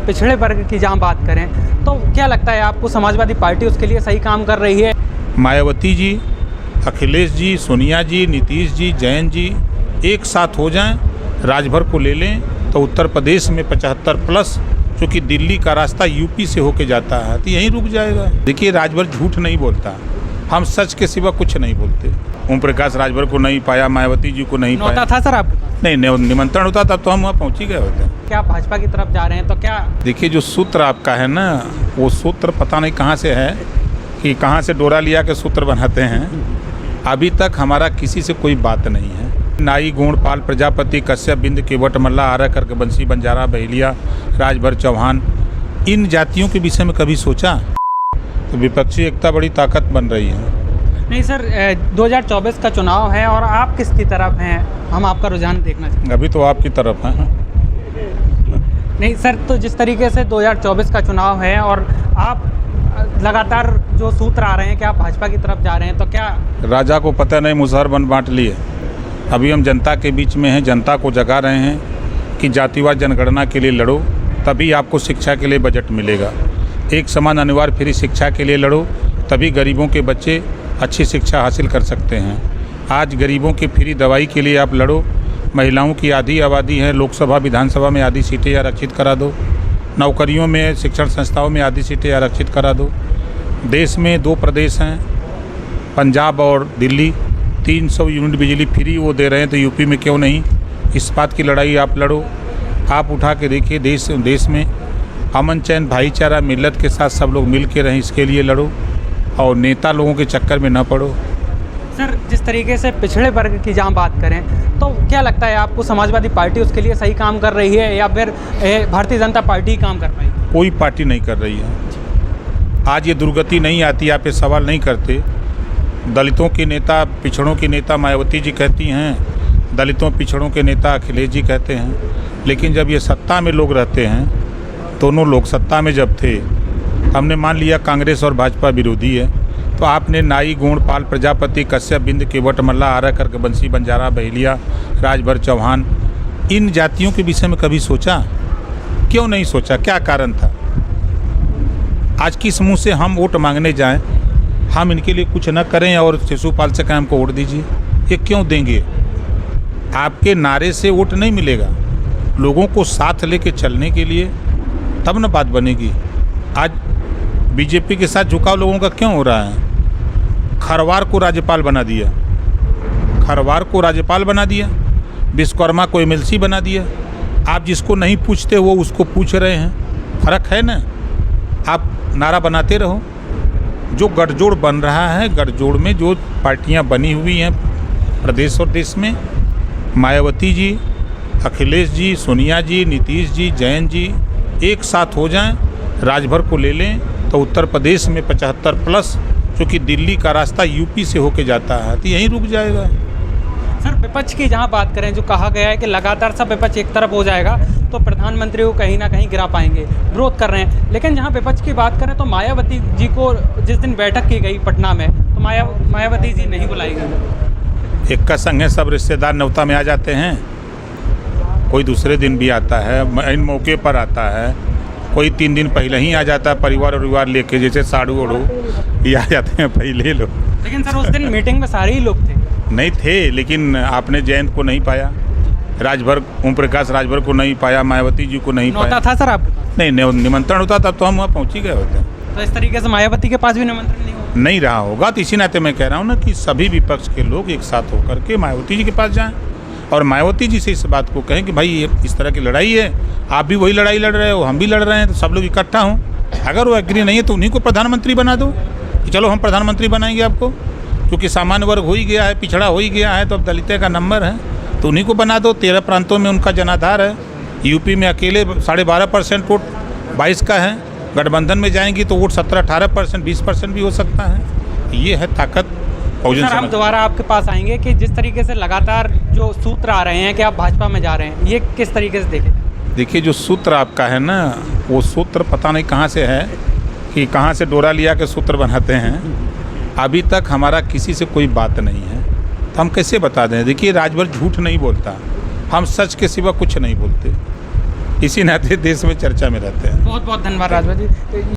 पिछड़े वर्ग की जहाँ बात करें तो क्या लगता है आपको, समाजवादी पार्टी उसके लिए सही काम कर रही है? मायावती जी, अखिलेश जी, सोनिया जी, नीतीश जी, जयंत जी एक साथ हो जाएं, राजभर को ले लें तो उत्तर प्रदेश में 75+, क्योंकि दिल्ली का रास्ता यूपी से होके जाता है, तो यहीं रुक जाएगा। देखिए, राजभर झूठ नहीं बोलता, हम सच के सिवा कुछ नहीं बोलते। ओम प्रकाश राजभर को नहीं पाया, मायावती जी को नहीं पाया। था सर आप? नहीं, निमंत्रण होता तब तो हम वहाँ पहुँच ही गए होते। क्या भाजपा की तरफ जा रहे हैं तो क्या? देखिए, जो सूत्र आपका है ना, वो सूत्र पता नहीं कहाँ से है कि कहाँ से डोरा लिया के सूत्र बनाते हैं। अभी तक हमारा किसी से कोई बात नहीं है। नाई, गोंडपाल, प्रजापति, कश्यप, बिंद, केवट, मल्ला, आर्य, कर्क, बंसी, बंजारा, बहेलिया, राजभर, चौहान, इन जातियों के विषय में कभी सोचा? तो विपक्षी एकता बड़ी ताकत बन रही है। नहीं सर, 2024 का चुनाव है और आप किसकी तरफ हैं, हम आपका रुझान देखना चाहते हैं। अभी तो आपकी तरफ है। नहीं सर, तो जिस तरीके से 2024 का चुनाव है और आप लगातार जो सूत्र आ रहे हैं कि आप भाजपा की तरफ जा रहे हैं, तो क्या? राजा को पता नहीं मुसहर बन बांट लिए। अभी हम जनता के बीच में हैं, जनता को जगा रहे हैं कि जातिवाद जनगणना के लिए लड़ो, तभी आपको शिक्षा के लिए बजट मिलेगा। एक समान अनिवार्य फ्री शिक्षा के लिए लड़ो, तभी गरीबों के बच्चे अच्छी शिक्षा हासिल कर सकते हैं। आज गरीबों की फ्री दवाई के लिए आप लड़ो। महिलाओं की आधी आबादी है, लोकसभा विधानसभा में आधी सीटें आरक्षित करा दो। नौकरियों में, शिक्षण संस्थाओं में आधी सीटें आरक्षित करा दो। देश में 2 प्रदेश हैं, पंजाब और दिल्ली, 300 यूनिट बिजली फ्री वो दे रहे हैं, तो यूपी में क्यों नहीं? इस बात की लड़ाई आप लड़ो। आप उठा के देखिए, देश में अमन चैन, भाईचारा, मिल्लत के साथ सब लोग मिल के रहें, इसके लिए लड़ो और नेता लोगों के चक्कर में न पड़ो। सर, जिस तरीके से पिछड़े वर्ग की जहाँ बात करें तो क्या लगता है आपको, समाजवादी पार्टी उसके लिए सही काम कर रही है या फिर भारतीय जनता पार्टी ही काम कर पाएगी? कोई पार्टी नहीं कर रही है। आज ये दुर्गति नहीं आती, आप ये सवाल नहीं करते। दलितों के नेता, पिछड़ों के नेता मायावती जी कहती हैं, दलितों पिछड़ों के नेता अखिलेश जी कहते हैं, लेकिन जब ये सत्ता में लोग रहते हैं, दोनों लोग सत्ता में जब थे, हमने मान लिया कांग्रेस और भाजपा विरोधी है, तो आपने नाई, गोंडपाल, प्रजापति, कश्यप, बिंद, केवट, मल्ला, आर्य, कर्क, बंसी, बंजारा, बहेलिया, राजभर, चौहान, इन जातियों के विषय में कभी सोचा? क्यों नहीं सोचा? क्या कारण था? आज किस मुंह से हम वोट मांगने जाएं, हम इनके लिए कुछ न करें और शिशुपाल से कहें हमको वोट दीजिए? ये क्यों देंगे? आपके नारे से वोट नहीं मिलेगा। लोगों को साथ लेके चलने के लिए तब न बात बनेगी। आज बीजेपी के साथ झुकाव लोगों का क्यों हो रहा है? खरवार को राज्यपाल बना दिया, खरवार को राज्यपाल बना दिया, विश्वकर्मा को एमएलसी बना दिया। आप जिसको नहीं पूछते वो उसको पूछ रहे हैं। फर्क है ना? आप नारा बनाते रहो। जो गठजोड़ बन रहा है, गठजोड़ में जो पार्टियां बनी हुई हैं प्रदेश और देश में, मायावती जी, अखिलेश जी, सोनिया जी, नीतीश जी, जयंत जी एक साथ हो जाएं, राजभर को ले लें तो उत्तर प्रदेश में 75+, क्योंकि दिल्ली का रास्ता यूपी से होके जाता है, तो यहीं रुक जाएगा। सर, विपक्ष की जहां बात करें, जो कहा गया है कि लगातार सब विपक्ष एक तरफ हो जाएगा तो प्रधानमंत्री को कहीं ना कहीं गिरा पाएंगे, विरोध कर रहे हैं, लेकिन जहां विपक्ष की बात करें तो मायावती जी को जिस दिन बैठक की गई पटना में, तो मायावती जी नहीं बुलाई गई। एक का संग है, सब रिश्तेदार न्योता में आ जाते हैं। कोई दूसरे दिन भी आता है, इन मौके पर आता है, कोई 3 दिन पहले ही आ जाता है परिवार और परिवार लेके, जैसे साड़ू ओढ़ू ये आ जाते हैं पहले लोग। लेकिन सर, उस दिन मीटिंग में सारे ही लोग थे। नहीं थे, लेकिन आपने जयंत को नहीं पाया, राजभर, ओम प्रकाश राजभर को नहीं पाया, मायावती जी को नहीं पाया। था सर आप? नहीं, निमंत्रण होता तब तो हम वहाँ पहुँच ही गए होते। तो इस तरीके से मायावती के पास भी निमंत्रण नहीं रहा होगा, तो इसी नाते मैं कह रहा हूँ ना कि सभी विपक्ष के लोग एक साथ होकर के मायावती जी के पास जाएं और मायावती जी से इस बात को कहें कि भाई ये इस तरह की लड़ाई है, आप भी वही लड़ाई लड़ रहे हो, हम भी लड़ रहे हैं, तो सब लोग इकट्ठा हों। अगर वो एग्री नहीं है तो उन्हीं को प्रधानमंत्री बना दो कि चलो हम प्रधानमंत्री बनाएंगे आपको, क्योंकि सामान्य वर्ग हो ही गया है, पिछड़ा हो ही गया है, तो अब दलित का नंबर है, तो उन्हीं को बना दो। 13 प्रांतों में उनका जनाधार है। यूपी में अकेले 12.5% वोट 22 का है, गठबंधन में जाएंगी तो वोट 17-18%, 20% भी हो सकता है। ये है ताकत। सर, हम दोबारा आपके पास आएंगे कि जिस तरीके से लगातार जो सूत्र आ रहे हैं कि आप भाजपा में जा रहे हैं, ये किस तरीके से देखें? देखिए, जो सूत्र आपका है ना, वो सूत्र पता नहीं कहाँ से है कि कहाँ से डोरा लिया के सूत्र बनाते हैं। अभी तक हमारा किसी से कोई बात नहीं है, तो हम कैसे बता दें? देखिए, राजभर झूठ नहीं बोलता, हम सच के सिवा कुछ नहीं बोलते। इसी नाते देश में चर्चा में रहते हैं। बहुत बहुत धन्यवाद राजभर जी।